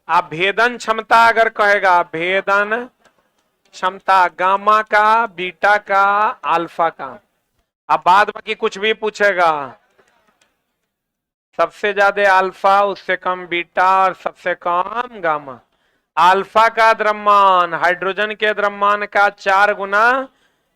आप भेदन क्षमता अगर कहेगा, भेदन क्षमता गामा का, बीटा का, अल्फा का। अब बाद बाकी कुछ भी पूछेगा, सबसे ज्यादा अल्फा, उससे कम बीटा और सबसे कम गामा। अल्फा का द्रव्यमान हाइड्रोजन के द्रव्यमान का 4 गुना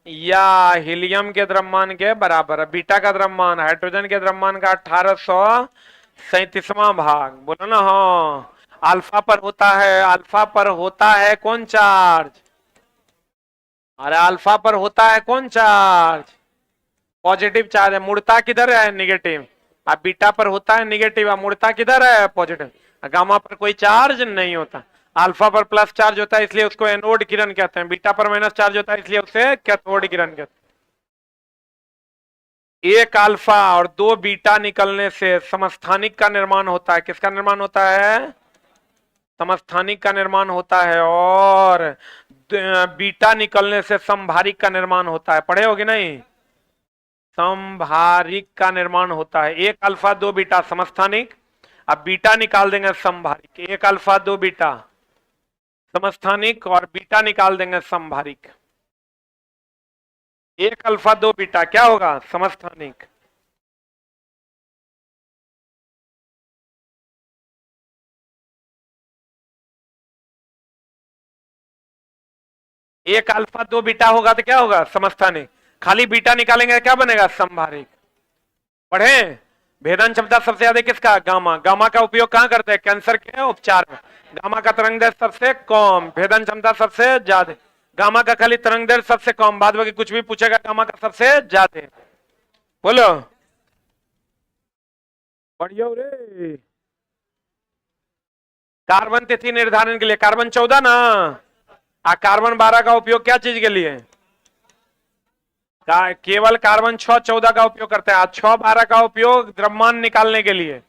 या हीलियम के द्रव्यमान के बराबर है। बीटा का द्रव्यमान हाइड्रोजन के द्रव्यमान का 1837वां भाग। बोलो ना हाँ। अल्फा पर होता है, अल्फा पर होता है कौन चार्ज? अरे अल्फा पर होता है कौन चार्ज? पॉजिटिव चार्ज है। मुड़ता किधर है? नेगेटिव। अब बीटा पर होता है नेगेटिव, अब मुड़ता किधर है? पॉजिटिव। गामा पर कोई चार्ज नहीं होता। अल्फा पर प्लस चार्ज होता है इसलिए उसको एनोड किरण कहते हैं। बीटा पर माइनस चार्ज होता है इसलिए उसे कैथोड किरण कहते हैं। एक अल्फा और 2 बीटा निकलने से समस्थानिक का निर्माण होता है। किसका निर्माण होता है? समस्थानिक का निर्माण होता है। और बीटा निकलने से समभारिक का निर्माण होता है। पढ़े होगे नहीं? समभारिक का निर्माण होता है। एक अल्फा 2 बीटा समस्थानिक, अब बीटा निकाल देंगे समभारिक। एक अल्फा 2 बीटा समस्थानिक और बीटा निकाल देंगे समभारिक। एक अल्फा 2 बीटा क्या होगा? समस्थानिक। एक अल्फा 2 बीटा होगा तो क्या होगा? समस्थानिक। खाली बीटा निकालेंगे क्या बनेगा? समभारिक। पढ़े? भेदन क्षमता सबसे ज्यादा किसका? गामा। गामा का उपयोग कहां करते हैं? कैंसर के उपचार में। गामा का तरंग दैर्ध्य सबसे कम, भेदन क्षमता सबसे ज्यादा। गामा का खाली तरंग दैर्ध्य सबसे कम, बाद बाकी कुछ भी पूछेगा गामा का सबसे ज्यादा। बोलो बढ़िया रे। कार्बन तिथि निर्धारण के लिए कार्बन 14 ना, कार्बन 12 का उपयोग क्या चीज के लिए? केवल कार्बन 6 14 का उपयोग करते हैं। 6 12 का उपयोग द्रव्यमान निकालने के लिए।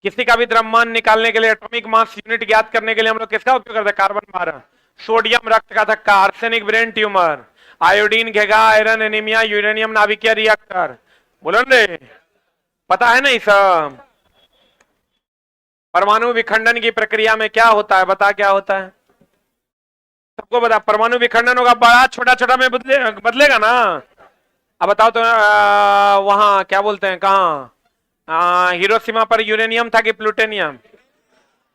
किसी का भी द्रव्यमान निकालने के लिए, एटॉमिक मास यूनिट ज्ञात करने के लिए हम लोग किसका उपयोग करते हैं? कार्बन 12। सोडियम रक्त का धक्का, आर्सेनिक ब्रेन ट्यूमर, आयोडीन घेगा, आयरन एनीमिया, यूरेनियम नाभिकीय रिएक्टर। बोलो रे, पता है नहीं सब? परमाणु विखंडन की प्रक्रिया में क्या होता है? बता क्या होता है? सबको बता। परमाणु विखंडन होगा, बड़ा छोटा छोटा में बदलेगा ना। अब बताओ तो वहां क्या बोलते हैं, कहा हिरोशिमा पर यूरेनियम था कि प्लूटोनियम?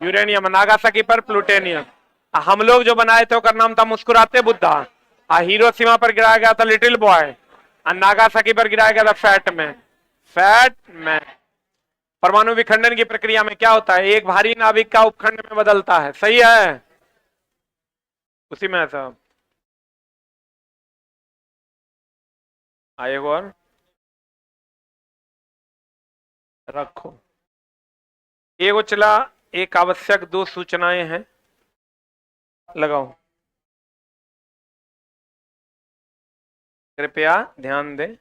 यूरेनियम। नागासाकी पर प्लूटोनियम। हम लोग जो बनाए थे उसका नाम था मुस्कुराते बुद्धा। हिरोशिमा पर गिराया गया था लिटिल बॉय, और नागासाकी पर गिराया गया था फैट मैन। Fat man. परमाणु विखंडन की प्रक्रिया में क्या होता है? एक भारी नाभिक का उपखंड में बदलता है। सही है? उसी में ऐसा आएगा। और रखो एगो चला। एक आवश्यक 2 सूचनाएं हैं, लगाओ कृपया ध्यान दें।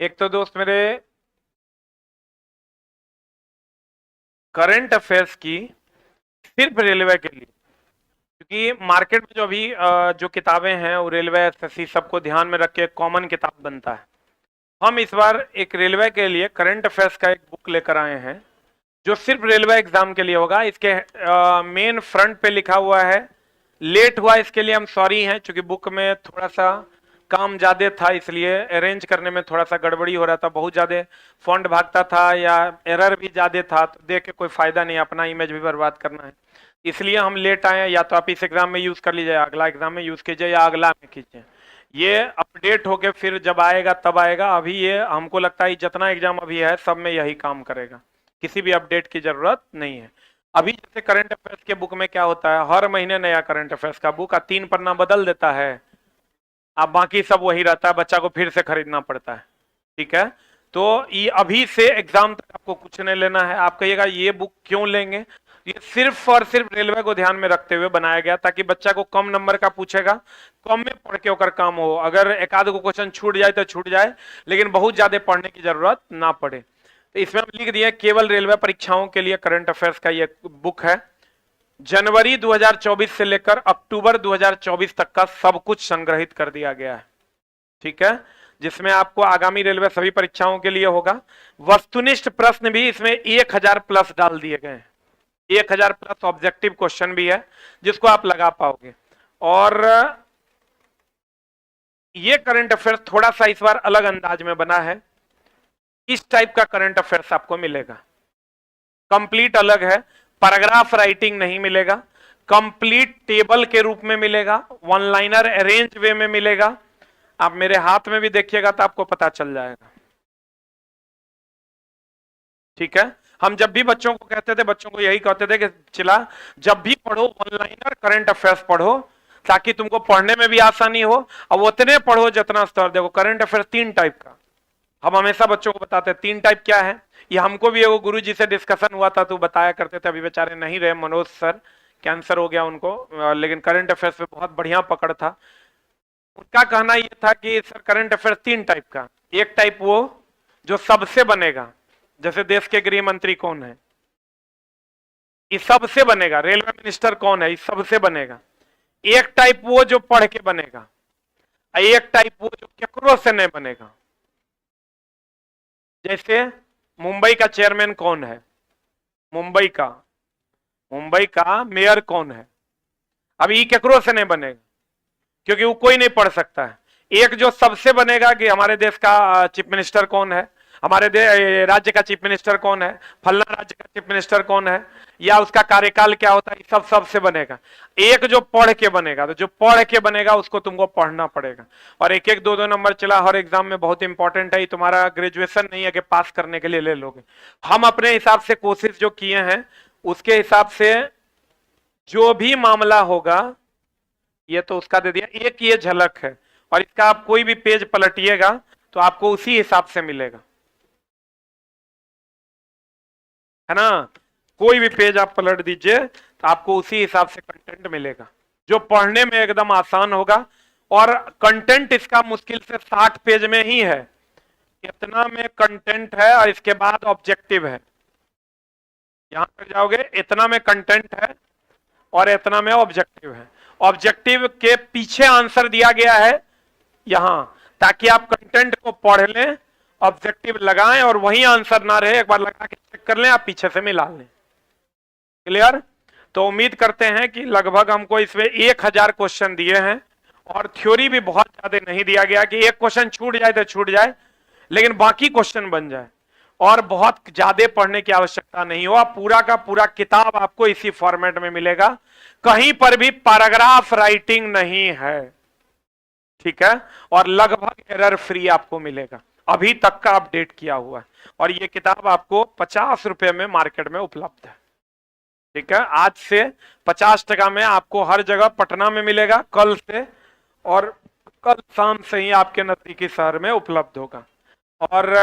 एक तो दोस्त मेरे करंट अफेयर्स की सिर्फ रेलवे के लिए, क्योंकि मार्केट में जो अभी जो किताबें हैं वो रेलवे एसएससी सबको ध्यान में रख के कॉमन किताब बनता है। हम इस बार एक रेलवे के लिए करंट अफेयर्स का एक बुक लेकर आए हैं जो सिर्फ रेलवे एग्जाम के लिए होगा। इसके मेन फ्रंट पे लिखा हुआ है, लेट हुआ इसके लिए हम सॉरी हैं, क्योंकि बुक में थोड़ा सा काम ज्यादा था इसलिए अरेंज करने में थोड़ा सा गड़बड़ी हो रहा था, बहुत ज्यादा फॉन्ट भागता था या एरर भी ज्यादा था, तो देख के कोई फायदा नहीं, अपना इमेज भी बर्बाद करना है, इसलिए हम लेट आए हैं। या तो आप इस एग्जाम में यूज कर लीजिए, अगला एग्जाम में यूज कीजिए, या अगला में कीजिए। ये अपडेट होके फिर जब आएगा तब आएगा। अभी ये हमको लगता है जितना एग्जाम अभी है सब में यही काम करेगा, किसी भी अपडेट की जरूरत नहीं है। अभी जैसे करंट अफेयर्स के बुक में क्या होता है, हर महीने नया करंट अफेयर्स का बुक 3 पन्ना बदल देता है, अब बाकी सब वही रहता है, बच्चा को फिर से खरीदना पड़ता है। ठीक है, तो ये अभी से एग्जाम तक आपको कुछ नहीं लेना है। आप कहिएगा ये बुक क्यों लेंगे, ये सिर्फ और सिर्फ रेलवे को ध्यान में रखते हुए बनाया गया, ताकि बच्चा को कम नंबर का पूछेगा, कम में पढ़ के होकर काम हो, अगर एक आध को क्वेश्चन छूट जाए तो छूट जाए, लेकिन बहुत ज्यादा पढ़ने की जरूरत ना पड़े। तो इसमें हम लिख दिए केवल रेलवे परीक्षाओं के लिए करंट अफेयर्स का ये बुक है। जनवरी 2024 से लेकर अक्टूबर 2024 तक का सब कुछ संग्रहित कर दिया गया है, ठीक है, जिसमें आपको आगामी रेलवे सभी परीक्षाओं के लिए होगा। वस्तुनिष्ठ प्रश्न भी इसमें 1000 प्लस डाल दिए गए हैं, 1000 प्लस ऑब्जेक्टिव क्वेश्चन भी है जिसको आप लगा पाओगे। और ये करंट अफेयर्स थोड़ा सा इस बार अलग अंदाज में बना है। इस टाइप का करंट अफेयर्स आपको मिलेगा, कंप्लीट अलग है, पैराग्राफ राइटिंग नहीं मिलेगा, कंप्लीट टेबल के रूप में मिलेगा, वन लाइनर अरेंज वे में मिलेगा। आप मेरे हाथ में भी देखिएगा तो आपको पता चल जाएगा, ठीक है। हम जब भी बच्चों को कहते थे, बच्चों को यही कहते थे कि चिला जब भी पढ़ो वन लाइनर करंट अफेयर्स पढ़ो, ताकि तुमको पढ़ने में भी आसानी हो, और उतने पढ़ो जितना स्तर। देखो करंट अफेयर्स 3 टाइप का हम हमेशा बच्चों को बताते हैं। 3 टाइप क्या है, ये हमको भी वो गुरु जी से डिस्कशन हुआ था तो बताया करते थे, अभी बेचारे नहीं रहे, मनोज सर, कैंसर हो गया उनको, लेकिन करंट अफेयर्स पे बहुत बढ़िया पकड़ था। उनका कहना यह था कि सर करंट अफेयर्स 3 टाइप का, एक टाइप वो जो सबसे बनेगा, जैसे देश के गृह मंत्री कौन है, इस सबसे बनेगा, रेलवे मिनिस्टर कौन है, इस सबसे बनेगा। एक टाइप वो जो पढ़ के बनेगा, एक टाइप वो जो केकरो से नहीं बनेगा। जैसे मुंबई का चेयरमैन कौन है, मुंबई का मेयर कौन है, अब ये केकरो से नहीं बनेगा, क्योंकि वो कोई नहीं पढ़ सकता है। एक जो सबसे बनेगा कि हमारे देश का चीफ मिनिस्टर कौन है, हमारे राज्य का चीफ मिनिस्टर कौन है, फलना राज्य का चीफ मिनिस्टर कौन है, या उसका कार्यकाल क्या होता है, सब सबसे बनेगा। एक जो पढ़ के बनेगा, तो जो पढ़ के बनेगा उसको तुमको पढ़ना पड़ेगा। और एक एक दो दो नंबर चला हर एग्जाम में, बहुत इंपॉर्टेंट है। तुम्हारा ग्रेजुएशन नहीं है कि पास करने के लिए ले लोगे। हम अपने हिसाब से कोशिश जो किए हैं उसके हिसाब से जो भी मामला होगा, ये तो उसका दे दिया, एक ये झलक है, और इसका आप कोई भी पेज पलटिएगा तो आपको उसी हिसाब से मिलेगा, है ना। कोई भी पेज आप पलट दीजिए तो आपको उसी हिसाब से कंटेंट मिलेगा, जो पढ़ने में एकदम आसान होगा। और कंटेंट इसका मुश्किल से 60 पेज में ही है, इतना में कंटेंट है, और इसके बाद ऑब्जेक्टिव है। यहां तक जाओगे इतना में कंटेंट है और इतना में ऑब्जेक्टिव है। ऑब्जेक्टिव के पीछे आंसर दिया गया है यहां, ताकि आप कंटेंट को पढ़ लें, ऑब्जेक्टिव लगाएं, और वही आंसर ना रहे, एक बार लगा के चेक कर लें, आप पीछे से मिला लें। क्लियर। तो उम्मीद करते हैं कि लगभग हमको इसमें 1000 क्वेश्चन दिए हैं, और थ्योरी भी बहुत ज्यादा नहीं दिया गया कि एक क्वेश्चन छूट जाए तो छूट जाए, लेकिन बाकी क्वेश्चन बन जाए, और बहुत ज्यादा पढ़ने की आवश्यकता नहीं हो। पूरा का पूरा किताब आपको इसी फॉर्मेट में मिलेगा, कहीं पर भी पैराग्राफ राइटिंग नहीं है, ठीक है, और लगभग एरर फ्री आपको मिलेगा, अभी तक का अपडेट किया हुआ है। और ये किताब आपको 50 रुपए में मार्केट में उपलब्ध है, ठीक है। आज से 50 टका में आपको हर जगह पटना में मिलेगा कल से, और कल शाम से ही आपके नजदीकी शहर में उपलब्ध होगा। और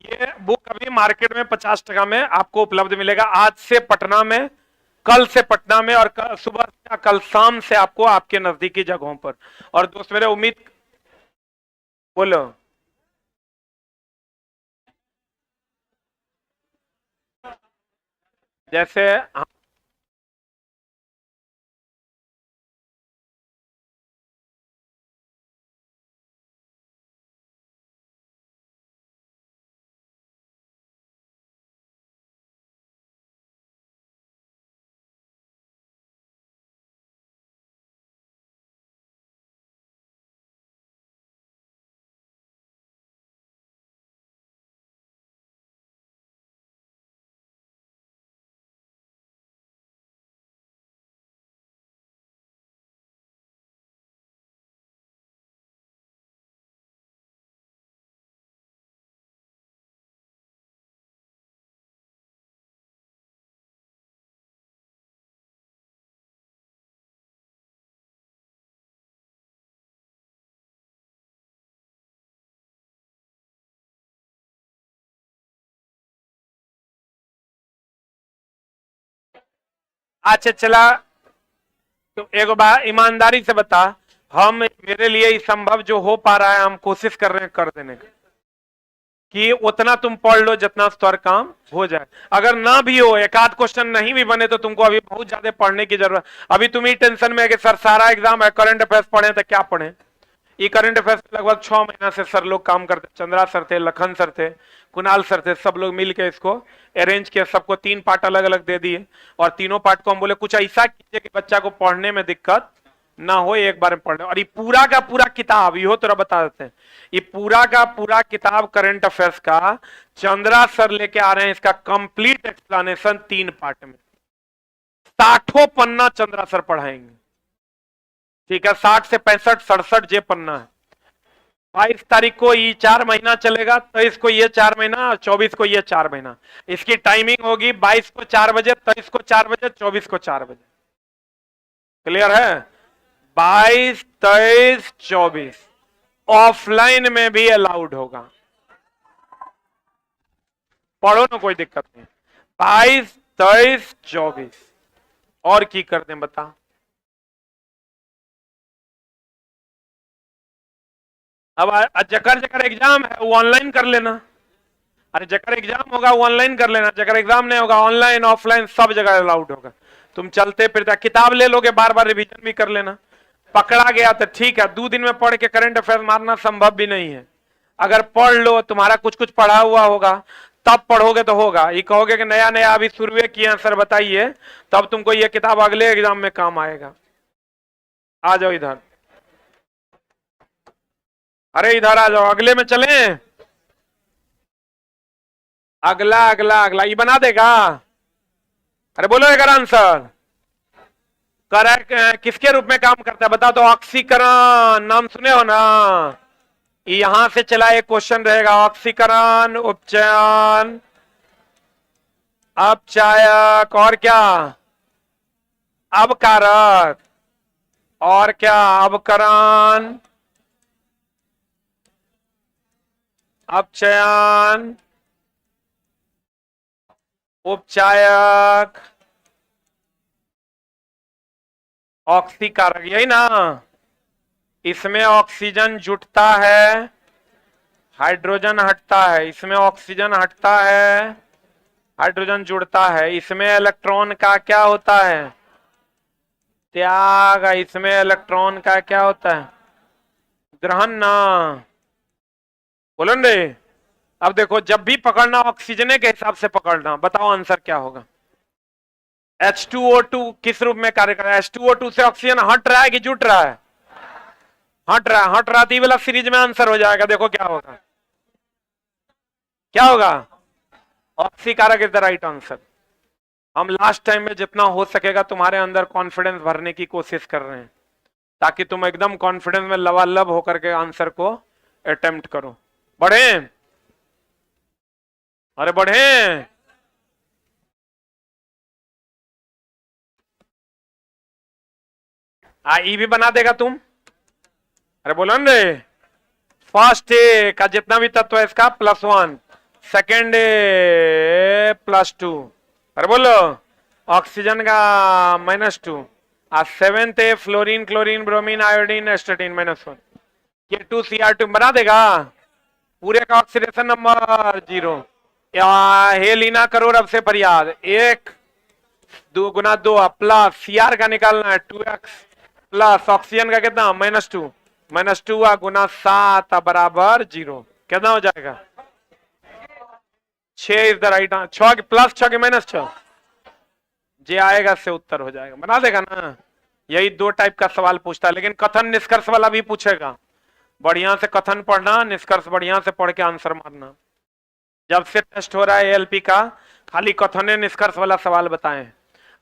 ये बुक अभी मार्केट में 50 टका में आपको उपलब्ध मिलेगा, आज से पटना में, कल से पटना में, और कल सुबह या कल शाम से आपको आपके नजदीकी जगहों पर। और दोस्त मेरे उम्मीद, बोलो। जैसे अच्छा चला, तो एक बार ईमानदारी से बता, हम मेरे लिए ये संभव जो हो पा रहा है हम कोशिश कर रहे हैं कर देने का, कि उतना तुम पढ़ लो जितना स्तर काम हो जाए। अगर ना भी हो, एक आध क्वेश्चन नहीं भी बने, तो तुमको अभी बहुत ज्यादा पढ़ने की जरूरत। अभी तुम ही टेंशन में है कि सर सारा एग्जाम है, करंट अफेयर्स पढ़े तो क्या पढ़े। ये करंट अफेयर्स लगभग 6 महीना से सर लोग काम करते, चंद्रा सर थे, लखन सर थे, कुणाल सर थे, सब लोग मिलके इसको अरेंज किया, सबको 3 पार्ट अलग अलग दे दिए, और तीनों पार्ट को हम बोले कुछ ऐसा कीजिए कि बच्चा को पढ़ने में दिक्कत ना हो, एक बार में पढ़ ले। और ये पूरा का पूरा किताब, यो तरह बता देते हैं, ये पूरा का पूरा किताब करंट अफेयर्स का चंद्रा सर लेके आ रहे हैं, इसका कंप्लीट एक्सप्लेनेशन 3 पार्ट में, 60 पन्ना चंद्रा सर पढ़ाएंगे। ठीक है, 60 से 65 67 जे पन्ना है। 22 तारीख को ये 4 महीना चलेगा, 23 को ये 4 महीना, 24 को ये 4 महीना। इसकी टाइमिंग होगी 22 को 4 बजे, 23 को 4 बजे, 24 को 4 बजे। क्लियर है? 22, 23, 24 ऑफलाइन में भी अलाउड होगा, पढ़ो ना, कोई दिक्कत नहीं। 22, 23, 24 और की कर दें बता। अब जकर जकर एग्जाम है वो ऑनलाइन कर लेना। अरे जकर एग्जाम होगा वो ऑनलाइन कर लेना, जकर एग्जाम नहीं होगा ऑनलाइन ऑफलाइन सब जगह अलाउड होगा। तुम चलते फिरते किताब ले लोगे, बार बार रिवीजन भी कर लेना। पकड़ा गया तो ठीक है, 2 दिन में पढ़ के करंट अफेयर मारना संभव भी नहीं है। अगर पढ़ लो, तुम्हारा कुछ कुछ पढ़ा हुआ होगा, तब पढ़ोगे तो होगा। ये कहोगे कि नया नया अभी शुरू किए हैं सर बताइए, तब तुमको ये किताब अगले एग्जाम में काम आएगा। आ जाओ इधर, अरे इधर आ जाओ, अगले में चले। अगला अगला अगला ये बना देगा। अरे बोलो एक आंसर। करेक्ट, किसके रूप में काम करता है बता दो। ऑक्सीकरण, नाम सुने हो ना। यहां से चला एक क्वेश्चन रहेगा, ऑक्सीकरण, उपचयन, अपचायक, और क्या, अबकारक, और क्या, अबकरण, अपचयन, उपचायक, ऑक्सीकारक, यही ना। इसमें ऑक्सीजन जुटता है, हाइड्रोजन हटता है, इसमें ऑक्सीजन हटता है, हाइड्रोजन जुड़ता है। इसमें इलेक्ट्रॉन का क्या होता है, त्याग। इसमें इलेक्ट्रॉन का क्या होता है, ग्रहण ना। बोलो रे। अब देखो, जब भी पकड़ना ऑक्सीजन के हिसाब से पकड़ना, बताओ आंसर क्या होगा। H2O2 किस रूप में कार्य कर रहा है, H2O2 से ऑक्सीजन हट रहा है कि जुट रहा है, हट रहा है, हट रहा है, वाला सीरीज में आंसर हो जाएगा। देखो क्या होगा, क्या होगा, ऑक्सीकारक इज द राइट आंसर। हम लास्ट टाइम में जितना हो सकेगा तुम्हारे अंदर कॉन्फिडेंस भरने की कोशिश कर रहे हैं, ताकि तुम एकदम कॉन्फिडेंस में लबालब होकर के आंसर को अटेम्प्ट करो। बढ़े, अरे बढ़े। ई भी बना देगा तुम। अरे बोलो ना रे। फर्स्ट ए का जितना भी तत्व है इसका +1, सेकेंड ए +2, अरे बोलो, ऑक्सीजन का -2, और 7th A fluorine, chlorine, bromine, iodine, astatine -1, ये 2Cr2 बना देगा। पूरे का ऑक्सीडेशन नंबर 0। हे लीना करो रब से फरियाद, 1 2 गुना 2 प्लस Cr का निकालना है 2x प्लस ऑक्सीजन का कितना -2, -2 गुना 7 बराबर 0। कितना हो जाएगा, 6 is the right answer. 6 plus 6 के -6 जे आएगा से उत्तर हो जाएगा। बना देगा ना। यही 2 टाइप का सवाल पूछता है, लेकिन कथन निष्कर्ष वाला भी पूछेगा। बढ़िया से कथन पढ़ना, निष्कर्ष बढ़िया से पढ़ के आंसर मारना। जब से टेस्ट हो रहा है एएलपी का, खाली कथन निष्कर्ष वाला सवाल बताएं।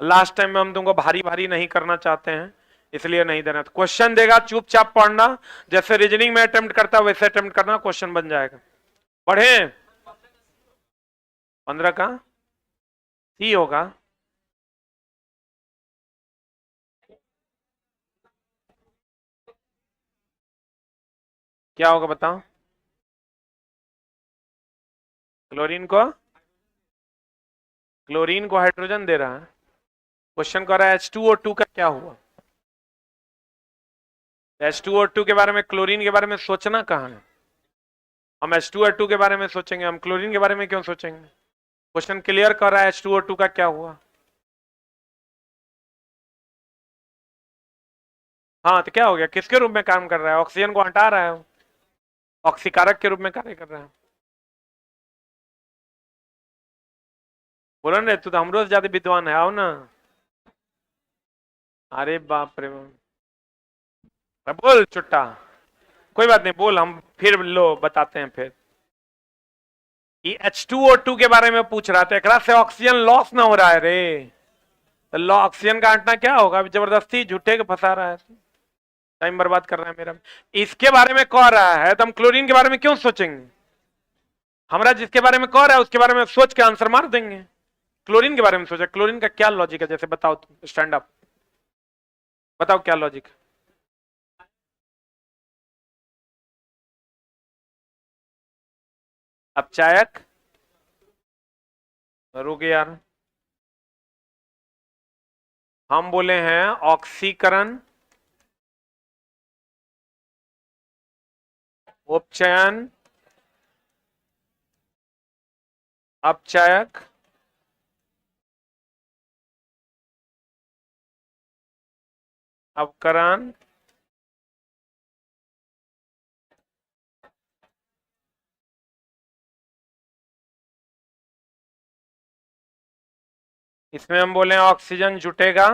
लास्ट टाइम में हम तुमको भारी भारी नहीं करना चाहते हैं, इसलिए नहीं देना। क्वेश्चन देगा, चुपचाप पढ़ना, जैसे रीजनिंग में अटेम्प्ट करता है वैसे अटेम्प्ट करना, क्वेश्चन बन जाएगा। पढ़े। 15 का सी होगा। क्या होगा बताओ। क्लोरीन को हाइड्रोजन दे रहा है, क्वेश्चन कर रहा है H2O2 का क्या हुआ। H2O2 के बारे में, क्लोरीन के बारे में सोचना कहाँ है। हम H2O2 के बारे में सोचेंगे, हम क्लोरीन के बारे में क्यों सोचेंगे। क्वेश्चन क्लियर कर रहा है H2O2 का क्या हुआ। हाँ तो क्या हो गया, किसके रूप में काम कर रहा है, ऑक्सीजन को हटा रहा है, ऑक्सीकारक के रूप में कार्य कर रहा है। बोलो ना, तू तो हमरो से ज्यादा विद्वान है, आओ ना। अरे बाप रे बाप, बोल चुट्टा। कोई बात नहीं, बोल, हम फिर लो बताते हैं फिर। ये H2O2 के बारे में पूछ रहा था, एकरा से ऑक्सीजन लॉस ना हो रहा है रे, तो ऑक्सीजन का हटना क्या होगा, अभी जबरदस्ती झूठे के फंसा रहा है, टाइम बर्बाद कर रहा है मेरा। इसके बारे में कह रहा है तो हम क्लोरीन के बारे में क्यों सोचेंगे। हमारा जिसके बारे में कह रहा है उसके बारे में सोच के आंसर मार देंगे। क्लोरीन के बारे में सोचा, क्लोरीन का क्या लॉजिक है, जैसे बताओ तुम, स्टैंड अप बताओ क्या लॉजिक है। अपचायक, रुक यार, हम बोले हैं ऑक्सीकरण, उपचयन, अपचायक, अपकरण, इसमें हम बोले ऑक्सीजन जुटेगा,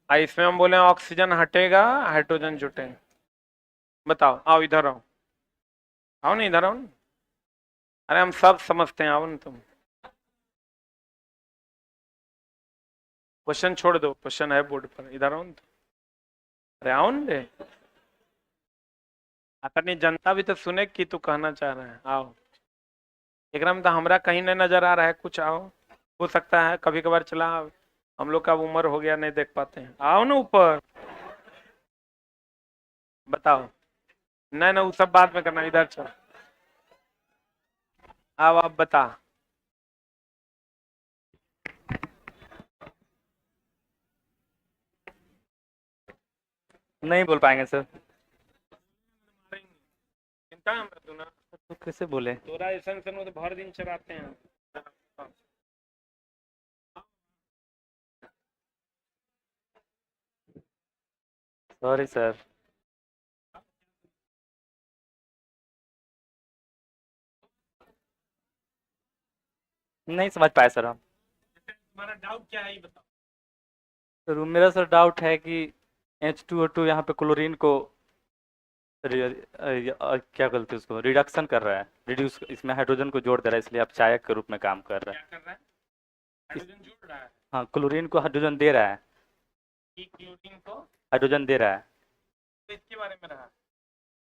इसमें हम बोले ऑक्सीजन हटेगा, हाइड्रोजन जुटेगा। बताओ, आओ इधर आओ, आओ ना इधर आओ ना। अरे हम सब समझते हैं, आओ ना तुम। क्वेश्चन छोड़ दो, क्वेश्चन है बोर्ड पर, इधर आओ ना। अरे आओ ना रे, अपनी जनता भी तो सुने कि तू कहना चाह रहा है, आओ। एकदम तो हमरा कहीं नहीं नजर आ रहा है कुछ, आओ। हो सकता है कभी कभार चला, हम लोग का उम्र हो गया, नहीं देख पाते हैं, आओ ना ऊपर। बताओ, नहीं ना वो सब बात में करना, इधर चल, आओ आप बता। नहीं बोल पाएंगे सर। चिंता है हमरा तू ना, तो कैसे बोले। तोरा ऐसा तो भर दिन चलाते हैं। Sorry sir. नहीं समझ पाए सर हम। तुम्हारा डाउट क्या है ये बताओ। सर मेरा सर डाउट है कि H2O2 यहाँ पे क्लोरीन को क्या बोलते हैं उसको, रिडक्शन कर रहा है, रिड्यूस, इसमें हाइड्रोजन को जोड़ दे रहा है, इसलिए अपचायक के रूप में काम कर रहा है। क्या कर रहा है, हाइड्रोजन जोड़ रहा है। हाँ, क्लोरीन को हाइड्रोजन दे रहा है, कि क्लोरीन को हाइड्रोजन दे रहा है। तो इसके बारे में रहा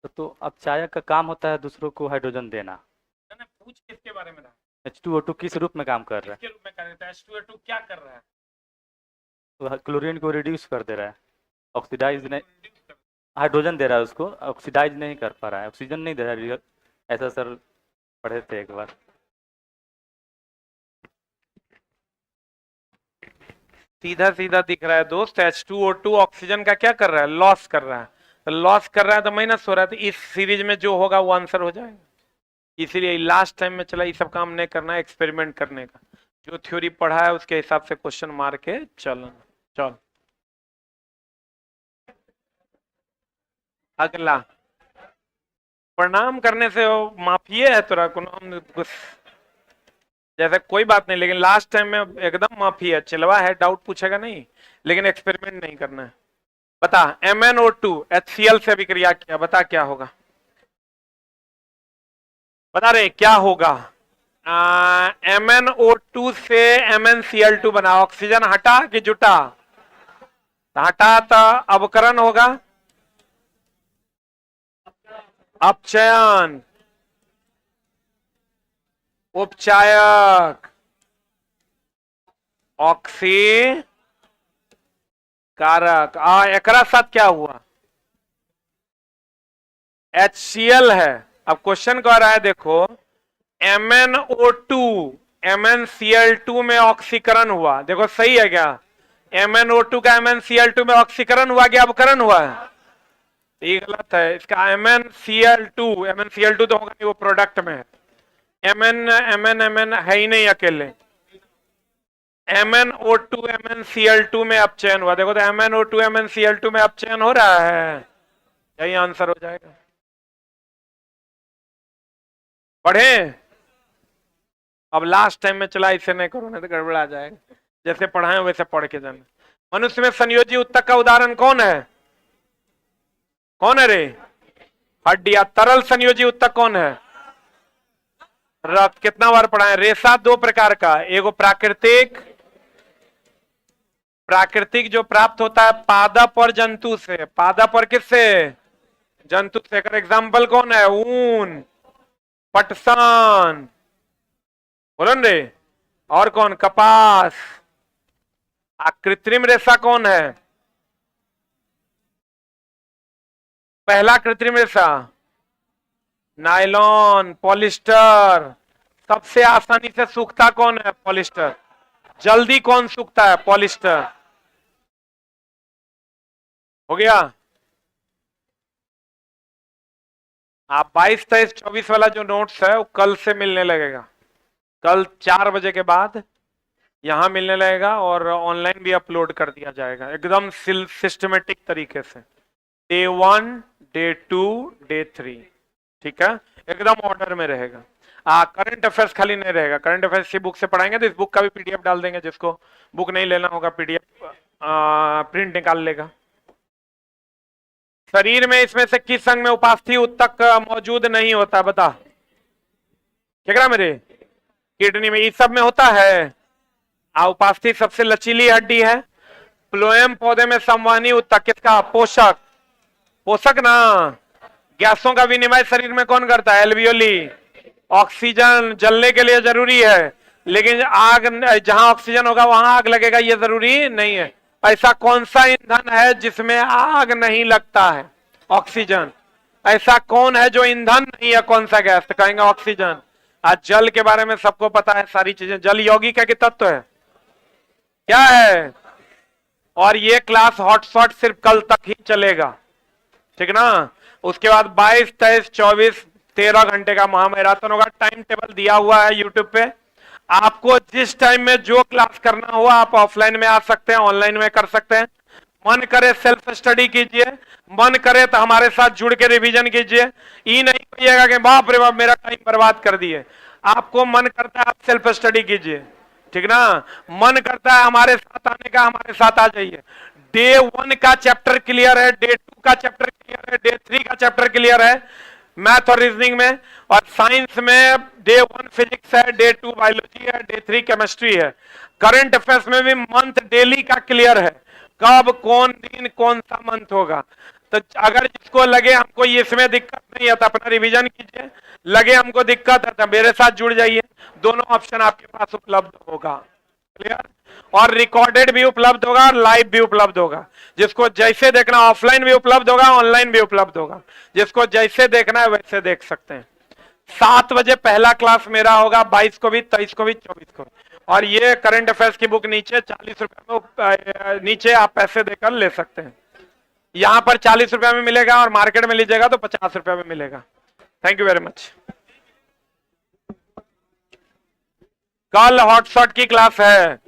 तो अपचायक का काम होता है दूसरों को हाइड्रोजन देना। ना, पूछ किसके बारे में रहा, H2O2 किस रूप में काम कर रहा है। किसके रूप में कर रहा है, H2O2 क्या कर रहा है। तो क्लोरीन को रिड्यूस कर दे रहा है, ऑक्सीडाइज नहीं, Reduce कर- हाइड्रोजन दे रहा है उसको, ऑक्सीडाइज नहीं कर पा रहा है, ऑक्सीजन नहीं दे रहा है, ऐसा सर पढ़े थे एक बार। सीधा सीधा दिख रहा है दोस्त, H2O2 ऑक्सीजन का क्या कर रहा है, लॉस कर रहा है, तो लॉस कर रहा है तो माइनस हो रहा है, तो इस सीरीज में जो होगा वो आंसर हो जाएगा। इसीलिए लास्ट टाइम में चला ये सब काम नहीं करना है, एक्सपेरिमेंट करने का, जो थ्योरी पढ़ा है उसके हिसाब से क्वेश्चन मार के चलना। चल अगला, प्रणाम करने से वो माफिए है तोरा को, जैसे कोई बात नहीं, लेकिन लास्ट टाइम में एकदम माफी है, चिलवा है, डाउट पूछेगा नहीं, लेकिन एक्सपेरिमेंट नहीं करना है। बता, MnO2 HCl से अभिक्रिया किया, बता क्या होगा, बता रहे क्या होगा। MnO2 से MnCl2 बना, ऑक्सीजन हटा कि जुटा, हटा तो अवकरण होगा, अपचयन, उपचायक, ऑक्सी कारक। एकरा साथ क्या हुआ, HCl है। अब क्वेश्चन कह रहा है देखो, MnO2 MnCl2 में ऑक्सीकरण हुआ, देखो सही है क्या? MnO2 का MnCl2 में ऑक्सीकरण हुआ क्या अपकरण हुआ है? ये गलत है, इसका MnCl2 तो होगा नहीं, वो प्रोडक्ट में है। Mn है ही नहीं अकेले। MnO2 MnCl2 में अपचयन हुआ, देखो तो MnO2 MnCl2 में अपचयन हो रहा है, यही आंसर हो जाएगा। पढ़े? अब लास्ट टाइम में चला, इसे नहीं करो नहीं तो गड़बड़ा जाएगा, जैसे पढ़ाए वैसे पढ़ के जाना। मनुष्य में संयोजी उत्तक का उदाहरण कौन है? कौन है रे? हड्डियां। तरल संयोजी उत्तक कौन है? रक्त। कितना बार पढ़ाए? रेशा दो प्रकार का, एगो प्राकृतिक, प्राकृतिक जो प्राप्त होता है पादप और जंतु से। पादप और किससे? जंतु से। एग्जाम्पल कौन है? ऊन, पटसन, बोलो रे। और कौन? कपास। कृत्रिम रेशा कौन है? पहला कृत्रिम रेशा नायलॉन, पॉलिस्टर। सबसे आसानी से सूखता कौन है? पॉलिस्टर। जल्दी कौन सूखता है? पॉलिस्टर। हो गया। आप 22, 23, 24 वाला जो नोट्स है वो कल से मिलने लगेगा, कल 4 बजे के बाद यहां मिलने लगेगा, और ऑनलाइन भी अपलोड कर दिया जाएगा एकदम सिस्टमेटिक तरीके से। डे 1, डे 2, डे 3, ठीक है, एकदम ऑर्डर में रहेगा। करंट अफेयर्स खाली नहीं रहेगा, करंट अफेयर्स की बुक से पढ़ाएंगे, तो इस बुक का भी पीडीएफ डाल देंगे, जिसको बुक नहीं लेना होगा पीडीएफ प्रिंट निकाल लेगा। शरीर में इसमें से किस अंग में उपास्थि उत्तक मौजूद नहीं होता? बता। क्या कह रहा मेरे? किडनी में। इस सब में होता है। उपास्थि सबसे लचीली हड्डी है। फ्लोएम पौधे में संवहनी उत्तक किसका? पोषक। पोषक ना। गैसों का विनिमय शरीर में कौन करता है? एल्वियोली। ऑक्सीजन जलने के लिए जरूरी है, लेकिन आग, जहां ऑक्सीजन होगा वहां आग लगेगा, ये जरूरी नहीं है। ऐसा कौन सा ईंधन है जिसमें आग नहीं लगता है? ऑक्सीजन। ऐसा कौन है जो ईंधन नहीं है? कौन सा गैस? तो कहेंगे ऑक्सीजन। आज जल के बारे में सबको पता है सारी चीजें। जल यौगिक है कि तत्व है? क्या है? और ये क्लास हॉटशॉट सिर्फ कल तक ही चलेगा, ठीक ना? उसके बाद 22, 23, 24, 13 घंटे का महामैराथन होगा। टाइम टेबल दिया हुआ है यूट्यूब पे। आपको जिस टाइम में जो क्लास करना हो आप ऑफलाइन में आ सकते हैं, ऑनलाइन में कर सकते हैं। मन करे सेल्फ स्टडी कीजिए, मन करे तो हमारे साथ जुड़ के रिवीजन कीजिए। ये नहीं कहिएगा कि बाप रे बाप मेरा टाइम बर्बाद कर दिए। आपको मन करता है आप सेल्फ स्टडी कीजिए, ठीक ना? मन करता है हमारे साथ आने का, हमारे साथ आ जाइए। डे 1 का चैप्टर क्लियर है, डे 2 का चैप्टर क्लियर है, डे 3 का चैप्टर क्लियर है मैथ और रीजनिंग में, और साइंस में डे 1 फिजिक्स है, डे 2 बायोलॉजी है, डे 3 केमिस्ट्री है। करंट अफेयर्स में भी मंथ डेली का क्लियर है, कब कौन दिन कौन सा मंथ होगा। तो अगर जिसको लगे हमको इसमें दिक्कत नहीं है तो अपना रिवीजन कीजिए, लगे हमको दिक्कत है तो मेरे साथ जुड़ जाइए। दोनों ऑप्शन आपके पास उपलब्ध होगा, क्लियर? और रिकॉर्डेड भी उपलब्ध होगा और लाइव भी उपलब्ध होगा। जिसको जैसे देखना ऑफलाइन भी उपलब्ध होगा, ऑनलाइन भी उपलब्ध होगा। जिसको जैसे देखना है वैसे देख सकते हैं। 7 बजे पहला क्लास मेरा होगा, 22 को भी, 23 को भी, 24 को भी। और ये करंट अफेयर्स की बुक नीचे 40 रुपए में नीचे आप पैसे देकर ले सकते हैं। यहां पर 40 रुपए में मिलेगा और मार्केट में लीजिएगा तो 50 रुपए में मिलेगा। Thank you very much. कल हॉटशॉट की क्लास है।